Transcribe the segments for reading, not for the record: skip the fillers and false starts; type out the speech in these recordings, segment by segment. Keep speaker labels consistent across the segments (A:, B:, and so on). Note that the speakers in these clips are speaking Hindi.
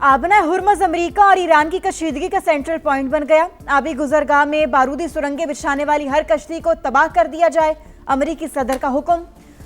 A: आबना हुर्मुज़ अमेरिका और ईरान की कशीदगी का सेंट्रल पॉइंट बन गया। आबी गुजरगाह में बारूदी सुरंगें बिछाने वाली हर कश्ती को तबाह कर दिया जाए, अमेरिकी सदर का हुक्म।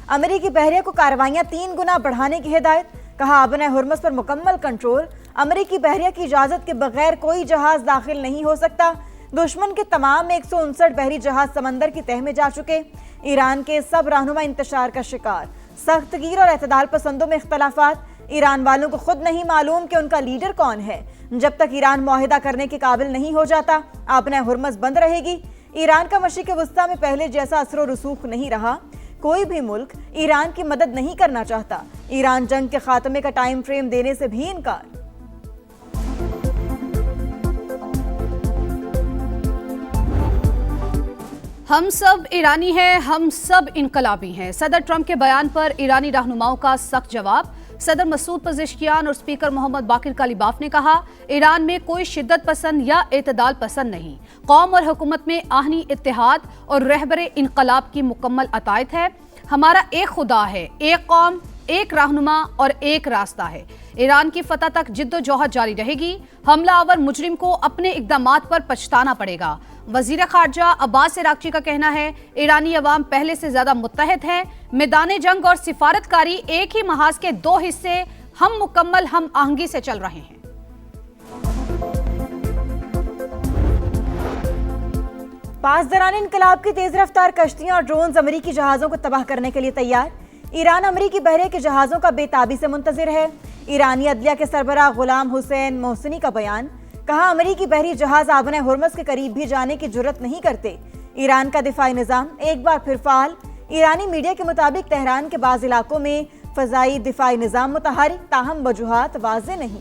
A: अमेरिकी बहरिया को कार्रवाइयां 3 गुना बढ़ाने की हिदायत। कहा, आबना हुर्मुज़ पर मुकम्मल कंट्रोल। अमेरिकी बहरिया की इजाजत के बगैर कोई जहाज दाखिल नहीं हो सकता। दुश्मन के तमाम 159 बहरी जहाज समंदर की तह में जा चुके। ईरान के सब रहनुमा इंतशार का शिकार। सख्त गिर और एतदाल पसंदों में इख्तलाफात। ईरान वालों को खुद नहीं मालूम कि उनका लीडर कौन है। जब तक ईरान मुआहिदा करने के काबिल नहीं हो जाता, आबना हुर्मुज़ बंद रहेगी। ईरान का मशरिक़ वस्ता में पहले जैसा असर रसूख नहीं रहा। कोई भी मुल्क ईरान की मदद नहीं करना चाहता। ईरान जंग के खात्मे का टाइम फ्रेम देने से भी इनकार।
B: हम सब ईरानी हैं, हम सब इनकलाबी हैं। सदर ट्रंप के बयान पर ईरानी रहनुमाओं का सख्त जवाब। सदर मसूद पज़ेश्कियान और स्पीकर मोहम्मद बाकिर कालिबाफ ने कहा, ईरान में कोई शिद्दत पसंद या एतदाल पसंद नहीं। कौम और हुकूमत में आहनी इत्तेहाद और रहबरे इनकलाब की मुकम्मल अतायत है। हमारा एक खुदा है, एक कौम, एक रहनुमा और एक रास्ता है। ईरान की फतह तक जिद्दोजहद जारी रहेगी। हमला आवर मुजरिम को अपने इक़दामात पर पछताना पड़ेगा। वज़ीर ख़ारजा अब्बास इराक़ची का कहना है, ईरानी अवाम पहले से ज्यादा मुत्तहद है। मैदान जंग और सिफारतकारी एक ही महाज के 2 हिस्से हम मुकम्मल हम आहंगी से चल रहे हैं।
A: पासदरान इनकलाब की तेज रफ्तार कश्तियां और ड्रोन्स अमेरिकी जहाजों को तबाह करने के लिए तैयार। ईरान अमेरिकी बहरे के जहाजों का बेताबी से मुंतजिर है। ईरानी अदलिया के सरबराह गुलाम हुसैन मोहसिनी का बयान। कहा, अमेरिकी बहरी जहाज आबना हुर्मुज़ के करीब भी जाने की जुर्रत नहीं करते। ईरान का दिफाई निज़ाम एक बार फिर फाल। ईरानी मीडिया के मुताबिक तेहरान के बाज़ इलाकों में फ़ज़ाई दिफाई निज़ाम मुतहरिक, ताहम वजूहात वाज़े नहीं।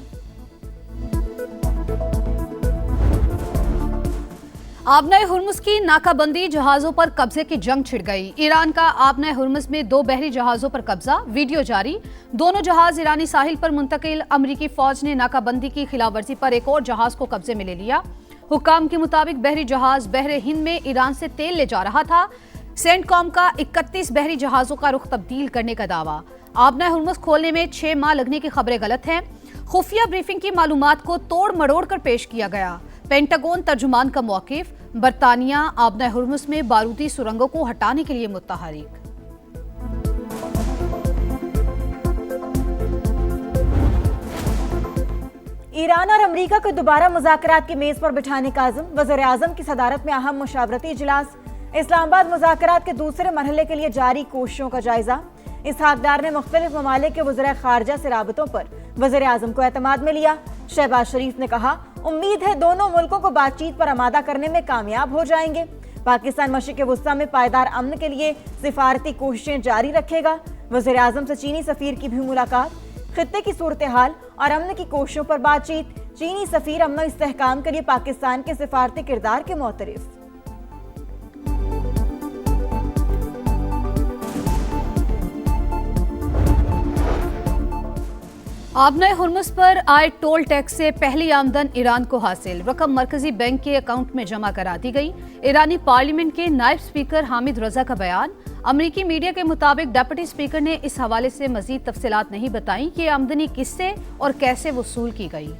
B: आबना हुर्मुज़ की नाकाबंदी, जहाजों पर कब्जे की जंग छिड़ गई। ईरान का आबना हुर्मुज़ में 2 बहरी जहाजों पर कब्जा, वीडियो जारी। दोनों जहाज ईरानी साहिल पर मुंतकिल। अमेरिकी फौज ने नाकाबंदी की खिलाफवर्जी पर एक और जहाज को कब्जे में ले लिया। हुक्काम के मुताबिक बहरी जहाज बहरे हिंद में ईरान से तेल ले जा रहा था। सेंटकॉम का 31 बहरी जहाजों का रुख तब्दील करने का दावा। आबना हुर्मुज़ खोलने में 6 माह लगने की खबरें गलत हैं। खुफिया ब्रीफिंग की मालूमात को तोड़ मरोड़ कर पेश किया गया। पेंटागन तर्जुमान का मौकिफ। बरतानिया आबना हुर्मुज़ में बारूदी सुरंगों को हटाने के लिए मुत्तहरिक।
A: ईरान और अमेरिका को दोबारा मुज़ाकरात की मेज पर बिठाने का आज़म। वज़ीर आज़म की सदारत में अहम मुशावरती इजलास। इस्लामाबाद मुज़ाकरात के दूसरे मरहले के लिए जारी कोशिशों का जायजा। इसहाक डार ने मुख्तलिफ ममालिक के वज़ीर ख़ारजा से राबतों पर वज़ीर आज़म को एतमाद में लिया। शहबाज शरीफ ने कहा, उम्मीद है दोनों मुल्कों को बातचीत पर आमादा करने में कामयाब हो जाएंगे। पाकिस्तान मशरिक़ वस्ता में पायदार अमन के लिए सिफारती कोशिशें जारी रखेगा। वज़ीर आज़म से चीनी सफ़ीर की भी मुलाकात। खित्ते की सूरत हाल और अमन की कोशिशों पर बातचीत। चीनी सफ़ीर अमन इस्तेहकाम के लिए पाकिस्तान के सिफारती किरदार के मोतरफ।
B: आबना हुर्मुज़ पर आए टोल टैक्स से पहली आमदन ईरान को हासिल। रकम मरकजी बैंक के अकाउंट में जमा करा दी गई। ईरानी पार्लियामेंट के नायब स्पीकर हामिद रजा का बयान। अमेरिकी मीडिया के मुताबिक डिप्टी स्पीकर ने इस हवाले से मजीद तफसीलात नहीं बताई कि आमदनी किससे और कैसे वसूल की गई।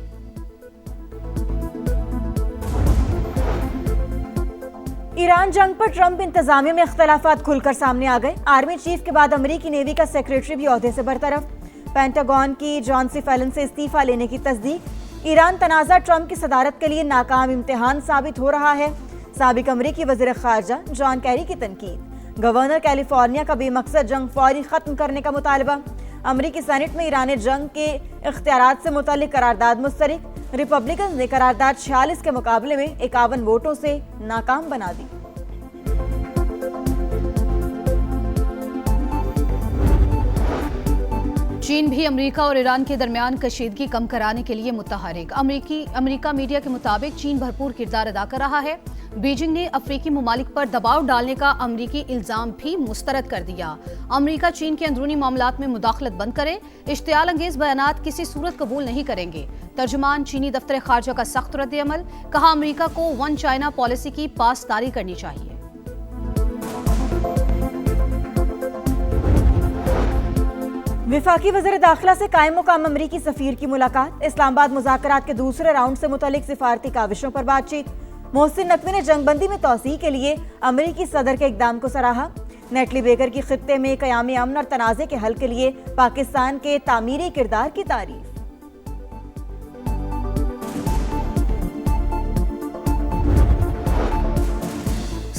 A: ईरान जंग पर ट्रंप इंतजामिया में इख्तलाफात खुलकर सामने आ गए। आर्मी चीफ के बाद अमेरिकी नेवी का सेक्रेटरी भी ओहदे से बरतरफ। पेंटागन की जॉन सी फैलन से इस्तीफा लेने की तस्दीक। ईरान तनाज़ा ट्रंप की सदारत के लिए नाकाम इम्तिहान साबित हो रहा है। साबिक अमरीकी वज़ीर ख़ारजा जॉन कैरी की तनकीद। गवर्नर कैलिफोर्निया का बेमकसद जंग फौरी ख़त्म करने का मुतालबा। अमरीकी सेनेट में ईरान जंग के इख्तियारात से मुतल्लिक करारदाद मुस्तरिक। रिपब्लिकन ने करारदाद 46 के मुकाबले में 51 वोटों से नाकाम बना दी।
B: चीन भी अमेरिका और ईरान के दरमियान कशीदगी कम कराने के लिए मुतहरिक। अमेरिका मीडिया के मुताबिक चीन भरपूर किरदार अदा कर रहा है। बीजिंग ने अफ्रीकी ममालिक पर दबाव डालने का अमेरिकी इल्जाम भी मुस्तरद कर दिया। अमेरिका चीन के अंदरूनी मामलात में मुदाखलत बंद करे, इश्तियाल अंगेज बयानात किसी सूरत कबूल नहीं करेंगे। तर्जुमान चीनी दफ्तर खारजा का सख्त रद्द-ए-अमल। कहा, अमेरिका को वन चाइना पॉलिसी की पासदारी करनी चाहिए।
A: विफाकी वज़ीर दाखिला से कायम मुकाम अमरीकी सफीर की मुलाकात। इस्लामाबाद मुज़ाकरात के दूसरे राउंड से मुतालिक सिफारती काविशों पर बातचीत। मोहसिन नकवी ने जंगबंदी में तौसीह के लिए अमरीकी सदर के इक़दाम को सराहा। नेटली बेकर की खित्ते में क़याम अमन और तनाज़े के हल के लिए पाकिस्तान के तामीरी किरदार की तारीफ।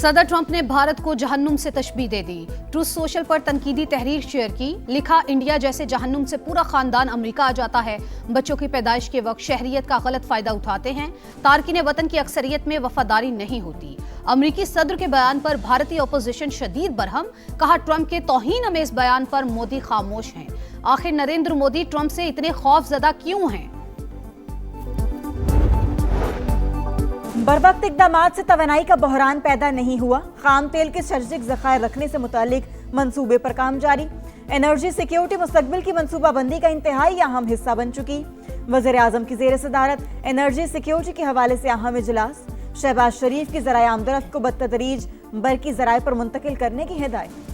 B: सदर ट्रंप ने भारत को जहन्नुम से तशबीह दे दी। ट्रूथ सोशल पर तनकीदी तहरीर शेयर की। लिखा, इंडिया जैसे जहन्नुम से पूरा खानदान अमेरिका आ जाता है। बच्चों की पैदाइश के वक्त शहरियत का गलत फायदा उठाते हैं। तारकीन वतन की अक्सरियत में वफादारी नहीं होती। अमरीकी सदर के बयान पर भारतीय अपोजिशन शदीद बरहम। कहा, ट्रंप के तौहीन अमेज बयान पर मोदी खामोश हैं। आखिर नरेंद्र मोदी ट्रंप से इतने खौफजदा क्यों हैं?
A: बरवक्त इक़दामात से तवानाई का बहरान पैदा नहीं हुआ। खाम तेल के स्ट्रेटेजिक ज़खायर रखने से मुतालिक मंसूबे पर काम जारी। एनर्जी सिक्योरिटी मुस्तकबिल की मंसूबाबंदी का इंतहाई अहम हिस्सा बन चुकी। वज़ीर आज़म की ज़ेर सदारत एनर्जी सिक्योरिटी के हवाले से अहम इजलास। शहबाज शरीफ की ज़राए आमदरफ्त को बदतदरीज बरकी ज़राए पर मुंतकिल करने की हिदायत।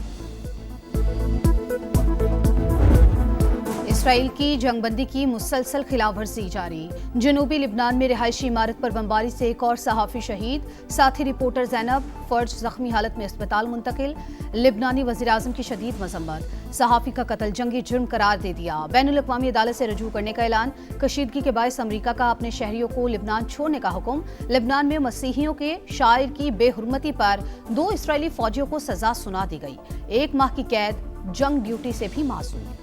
B: इसराइल की जंगबंदी की मुसलसल खिलाफवर्जी जारी। जनूबी लिबनान में रिहायशी इमारत पर बमबारी से एक और सहाफ़ी शहीद। साथी रिपोर्टर ज़ैनब फर्ज जख्मी हालत में अस्पताल मुंतकिल। लिबनानी वज़ीर आज़म की शदीद मजम्मत। सहाफ़ी का कत्ल जंगी जुर्म करार दे दिया। बैनुल अक़वामी अदालत से रजू करने का ऐलान। कशीदगी के बायस अमरीका का अपने शहरियों को लिबनान छोड़ने का हुक्म। लिबनान में मसीहियों के शायर की बेहुरमती पर 2 इसराइली फौजियों को सजा सुना दी गई। 1 माह की कैद, जंग ड्यूटी से भी मासूम।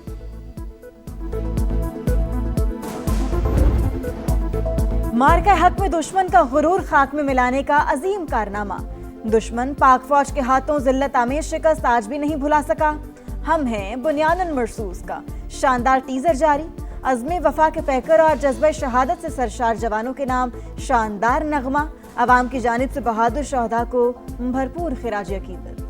A: मार का हक में दुश्मन का गुरूर खाक में मिलाने का अजीम कारनामा। दुश्मन पाक फौज के हाथों जिल्लत आमेज शिकस्त आज भी नहीं भुला सका। हम हैं बुनियादन मरसूस का शानदार टीजर जारी। अज़्मे वफा के पैकर और जज्बे शहादत से सरशार जवानों के नाम शानदार नगमा। अवाम की जानिब से बहादुर शहदा को भरपूर खिराज अकीदत।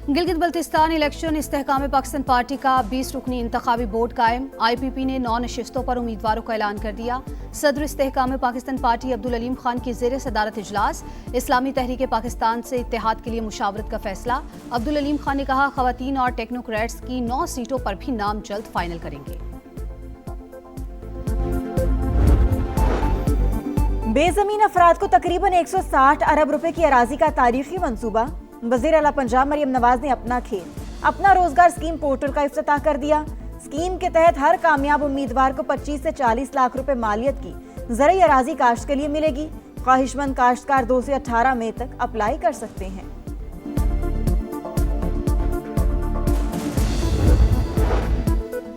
B: गिलगित बल्तिस्तान इलेक्शन इस्तेहकाम पाकिस्तान पार्टी का 20 रुकनी इंतखाबी बोर्ड कायम। IPP ने 9 नशिस्तों पर उम्मीदवारों का ऐलान कर दिया। सदर इस्तेहकाम पाकिस्तान पार्टी अब्दुल अलीम खान की ज़ेर सदारत इजलास। इस्लामी तहरीक पाकिस्तान से इत्तेहाद के लिए मुशावरत का फैसला। अब्दुल अलीम खान ने कहा, खवातीन और टेक्नोक्रेट्स की 9 सीटों पर भी नाम जल्द फाइनल करेंगे।
A: बेजमीन अफराद को तकरीबन 160 अरब रुपए की अराजी का तारीखी मंसूबा। वज़ीर आला पंजाब मरियम नवाज ने अपना खेत अपना रोजगार स्कीम पोर्टल का इफ्तिताह कर दिया। स्कीम के तहत हर कामयाब उम्मीदवार को 25 से 40 लाख रुपए मालियत की ज़रई अराजी काश्त के लिए मिलेगी। ख्वाहिशमंद काश्तकार 2 से 18 मई तक अप्लाई कर सकते हैं।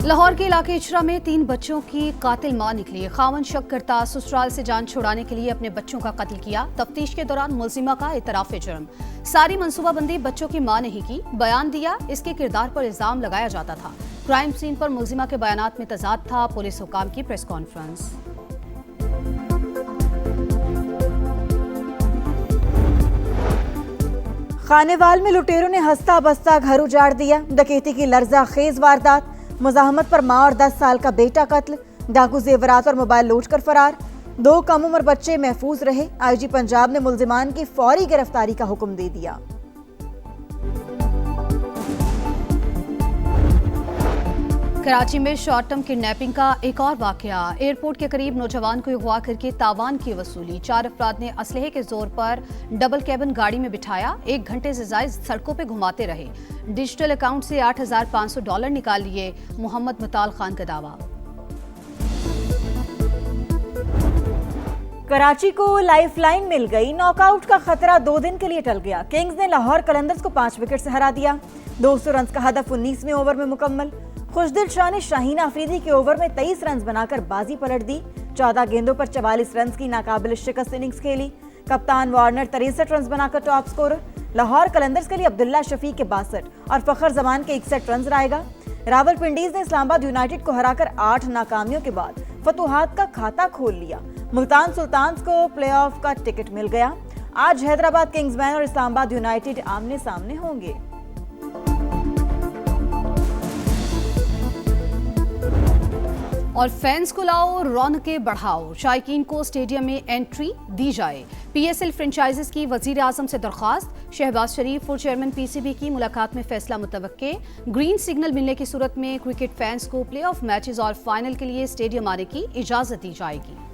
B: लाहौर के इलाके इचरा में 3 बच्चों की कातिल मां निकली। खावन शक करता ससुराल से जान छुड़ाने के लिए अपने बच्चों का कत्ल किया। तफ्तीश के दौरान मुलजिमा का इतराफ़ जुर्म। सारी मंसूबाबंदी बच्चों की मां ने ही की। बयान दिया, इसके किरदार पर इल्जाम लगाया जाता था। क्राइम सीन पर मुलजिमा के बयानात में तजाद था। पुलिस हुकाम की प्रेस कॉन्फ्रेंस।
A: खानेवाल में लुटेरों ने हंसता बसता घर उजाड़ दिया। डकैती की लर्जा खेज वारदात। मुजाहमत पर मां और 10 साल का बेटा कत्ल। डाकू जेवरात और मोबाइल लूट कर फरार। 2 कम उम्र बच्चे महफूज रहे। IG पंजाब ने मुल्जिमान की फौरी गिरफ्तारी का हुक्म दे दिया।
B: कराची में शॉर्ट टर्म किडनैपिंग का एक और वाकया। एयरपोर्ट के करीब नौजवान को अगवा करके तावान की वसूली। 4 अफराद ने असलहे के जोर पर डबल कैबिन गाड़ी में बिठाया। 1 घंटे से जायद सड़कों पे घुमाते रहे। डिजिटल अकाउंट से $8,500 निकाल लिए। मोहम्मद मुताल खान का दावा।
A: कराची को लाइफलाइन मिल गई। नॉकआउट का खतरा 2 दिन के लिए टल गया। किंग्स ने लाहौर कलंदर्स को 5 विकेट से हरा दिया। 200 रन का हदफ 19वें ओवर में मुकम्मल। खुशदिल शाह ने शाहीन आफरीदी के ओवर में 23 रन बनाकर बाजी पलट दी। 14 गेंदों पर 44 रन की नाकाबिल शिकस्त इनिंग्स खेली। कप्तान वार्नर 63 रन बनाकर टॉप स्कोरर। लाहौर कलंदर्स के लिए अब्दुल्ला शफीक के 62 और फखर जमान के 61 रन आएगा। रावलपिंडीज ने इस्लामाबाद यूनाइटेड को हराकर 8 नाकामियों के बाद फतुहात का खाता खोल लिया। मुल्तान सुल्तान्स को प्लेऑफ का टिकट मिल गया। आज हैदराबाद किंग्समैन और इस्लामाबाद यूनाइटेड आमने सामने होंगे।
B: और फैंस को लाओ, रौनकें बढ़ाओ। शायकीन को स्टेडियम में एंट्री दी जाए। PSL फ्रेंचाइजीज की वजीर आजम से दरख्वास्त। शहबाज शरीफ और चेयरमैन पीसीबी की मुलाकात में फैसला मुतवक्के। ग्रीन सिग्नल मिलने की सूरत में क्रिकेट फैंस को प्लेऑफ मैचेस और फाइनल के लिए स्टेडियम आने की इजाजत दी जाएगी।